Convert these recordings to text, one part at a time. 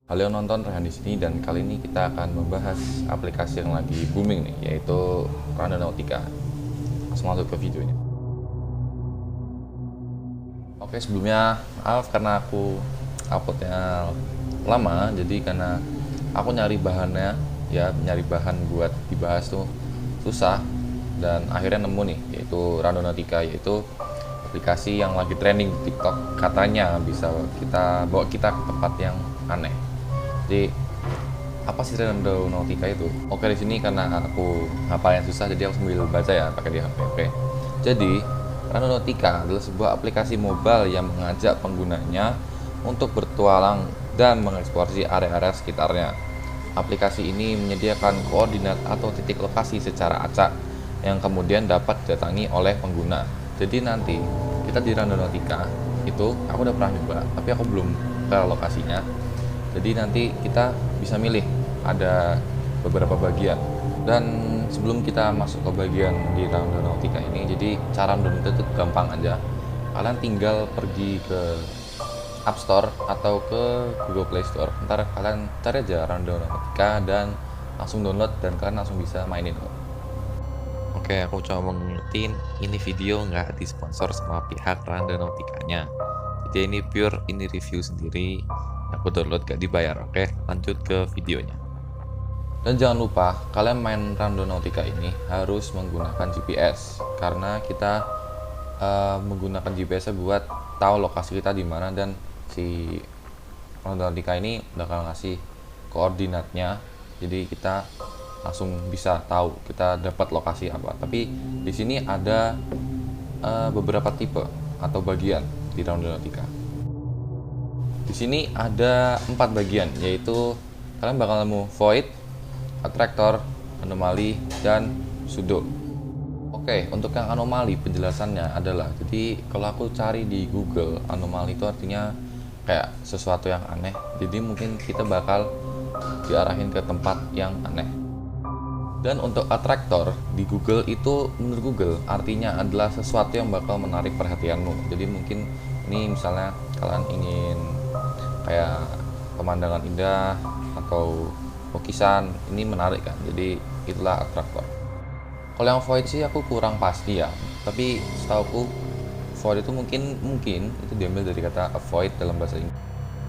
Halo yang nonton, Rehan di sini dan kali ini kita akan membahas aplikasi yang lagi booming nih, yaitu Randonautica. Langsung masuk ke videonya. Oke, sebelumnya maaf karena aku uploadnya lama, jadi karena aku nyari bahannya, nyari bahan buat dibahas tuh susah dan akhirnya nemu nih, yaitu Randonautica, yaitu aplikasi yang lagi trending di TikTok. Katanya bisa bawa kita ke tempat yang aneh. Jadi apa sih Randonautica itu? Oke, di sini karena aku hafalnya susah jadi aku sambil baca ya pakai di HP. Oke. Jadi Randonautica adalah sebuah aplikasi mobile yang mengajak penggunanya untuk bertualang dan mengeksplorasi area-area sekitarnya. Aplikasi ini menyediakan koordinat atau titik lokasi secara acak yang kemudian dapat didatangi oleh pengguna. Jadi nanti kita di Randonautica itu aku udah pernah nyoba, tapi aku belum ke lokasinya. Jadi nanti kita bisa milih ada beberapa bagian. Dan sebelum kita masuk ke bagian di Randonautica ini, jadi cara mendownload itu gampang aja. Kalian tinggal pergi ke App Store atau ke Google Play Store. Ntar kalian cari aja Randonautica dan langsung download dan kalian langsung bisa mainin. Oke, aku coba mengingetin, ini video nggak disponsor sama pihak Randonautica-nya. Jadi ini pure, ini review sendiri. Aku download gak dibayar. Oke, lanjut ke videonya. Dan jangan lupa, kalian main Randonautica ini harus menggunakan GPS. Karena kita menggunakan GPS buat tahu lokasi kita di mana, dan si Randonautica ini bakal ngasih koordinatnya. Jadi kita langsung bisa tahu kita dapat lokasi apa. Tapi di sini ada beberapa tipe atau bagian di Randonautica. Di sini ada 4 bagian, yaitu kalian bakal nemu void, attractor, anomali, dan pseudo. Oke, untuk yang anomali penjelasannya adalah, jadi kalau aku cari di Google, anomali itu artinya kayak sesuatu yang aneh. Jadi mungkin kita bakal diarahin ke tempat yang aneh. Dan untuk attractor di Google itu, menurut Google artinya adalah sesuatu yang bakal menarik perhatianmu. Jadi mungkin ini misalnya kalian ingin kayak pemandangan indah atau lukisan, ini menarik kan, jadi itulah atraktor. Kalau yang void sih aku kurang pasti ya, tapi setauku void itu mungkin itu diambil dari kata avoid dalam bahasa Inggris.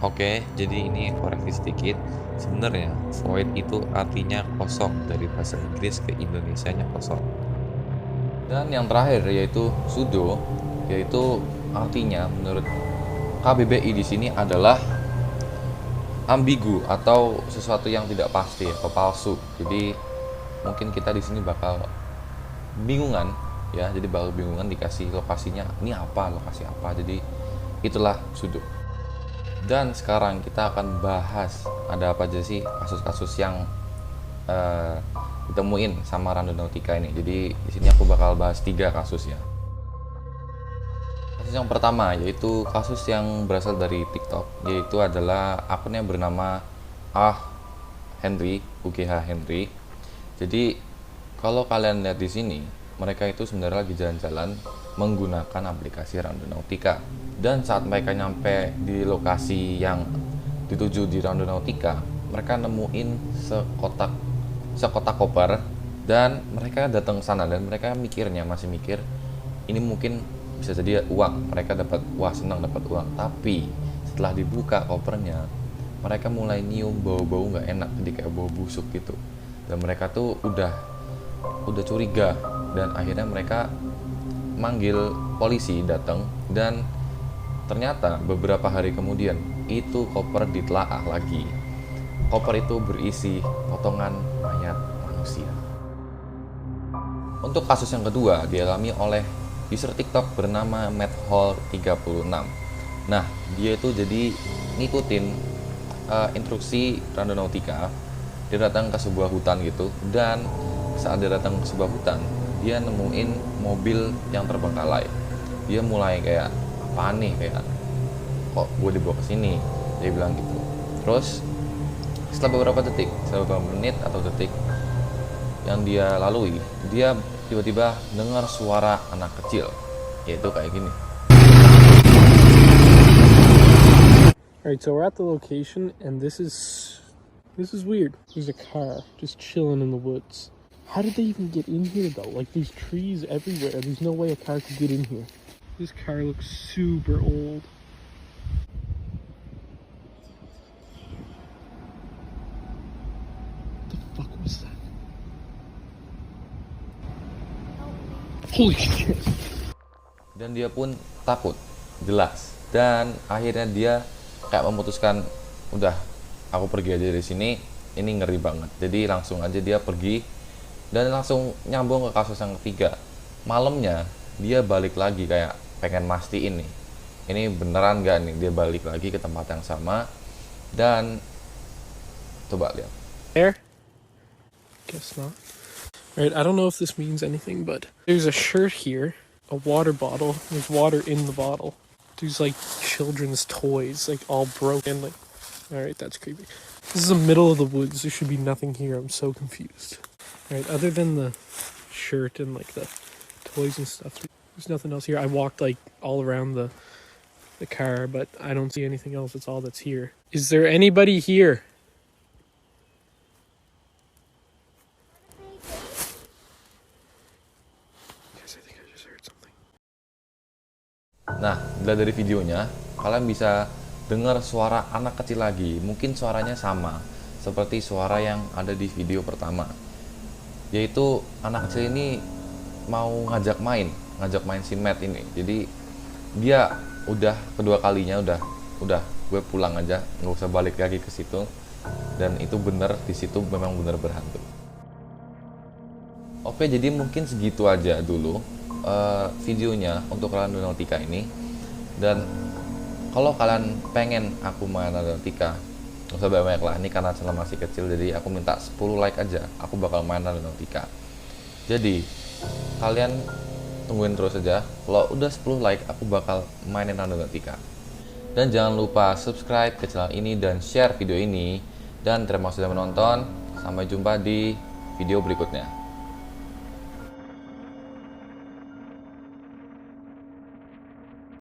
Oke, jadi ini koreksi sedikit. Sebenarnya void itu artinya kosong, dari bahasa Inggris ke Indonesianya kosong. Dan yang terakhir yaitu pseudo, yaitu artinya menurut KBBI di sini adalah ambigu atau sesuatu yang tidak pasti atau palsu. Jadi mungkin kita di sini bakal bingungan ya, jadi bakal bingungan dikasih lokasinya ini apa, lokasi apa. Jadi itulah pseudo. Dan sekarang kita akan bahas ada apa aja sih kasus-kasus yang ditemuin sama Randonautica ini. Jadi di sini aku bakal bahas 3 kasus ya. Kasus yang pertama yaitu kasus yang berasal dari TikTok, yaitu adalah akun yang bernama Henry, UGH Henry. Jadi kalau kalian lihat di sini, mereka itu sebenarnya lagi jalan-jalan menggunakan aplikasi Randonautica. Dan saat mereka nyampe di lokasi yang dituju di Randonautica, mereka nemuin sekotak koper, dan mereka datang ke sana dan mereka masih mikir ini mungkin bisa jadi uang. Mereka dapat, wah senang dapat uang. Tapi setelah dibuka kopernya, mereka mulai nyium bau-bau nggak enak, jadi kayak bau busuk gitu. Dan mereka tuh udah curiga, dan akhirnya mereka manggil polisi datang. Dan ternyata beberapa hari kemudian itu koper ditelaah lagi. Koper itu berisi potongan mayat manusia. Untuk kasus yang kedua dialami oleh user TikTok bernama Madhall36. Nah, dia itu jadi ngikutin instruksi Randonautica. Dia datang ke sebuah hutan gitu, dan saat dia datang ke sebuah hutan, dia nemuin mobil yang terbengkalai. Dia mulai kayak apaan nih, kayak kok gue dibawa ke sini, dia bilang gitu. Terus setelah beberapa menit atau detik yang dia lalui, dia tiba-tiba dengar suara anak kecil, yaitu kayak gini. Alright, so we're at the location, and this is weird. There's a car just chilling in the woods. How did they even get in here though? Like, there's trees everywhere. There's no way a car could get in here. This car looks super old. What the fuck was that? Holy shit. Dan dia pun takut, jelas. Dan akhirnya dia kayak memutuskan, udah, aku pergi aja dari sini, ini ngeri banget. Jadi langsung aja dia pergi dan langsung nyambung ke kasus yang ketiga. Malamnya dia balik lagi kayak pengen mastiin nih, ini beneran gak nih dia balik lagi ke tempat yang sama. Dan coba lihat. There? Guess not. Alright, I don't know if this means anything, but there's a shirt here, a water bottle. There's water in the bottle. There's like children's toys, like all broken. Like, alright, that's creepy. This is the middle of the woods. There should be nothing here. I'm so confused. Alright, other than the shirt and like the toys and stuff, there's nothing else here. I walked like all around the car, but I don't see anything else. That's all that's here. Is there anybody here? Guys, I think I just heard something. Nah, dilihat dari videonya, kalian bisa dengar suara anak kecil lagi. Mungkin suaranya sama seperti suara yang ada di video pertama. Yaitu anak kecil ini mau ngajak main si Matt ini. Jadi dia udah kedua kalinya udah gue pulang aja, nggak usah balik lagi ke situ. Dan itu bener, di situ memang bener berhantu. Oke, jadi mungkin segitu aja dulu videonya untuk kalian Nautica ini. Dan kalau kalian pengen aku main Nautica, nggak usah banyak lah, ini karena channel masih kecil, jadi aku minta 10 like aja, aku bakal main Nautica. Jadi kalian tungguin terus aja, kalau udah 10 like aku bakal mainin Nautica. Dan jangan lupa subscribe ke channel ini dan share video ini. Dan terima kasih sudah menonton, sampai jumpa di video berikutnya.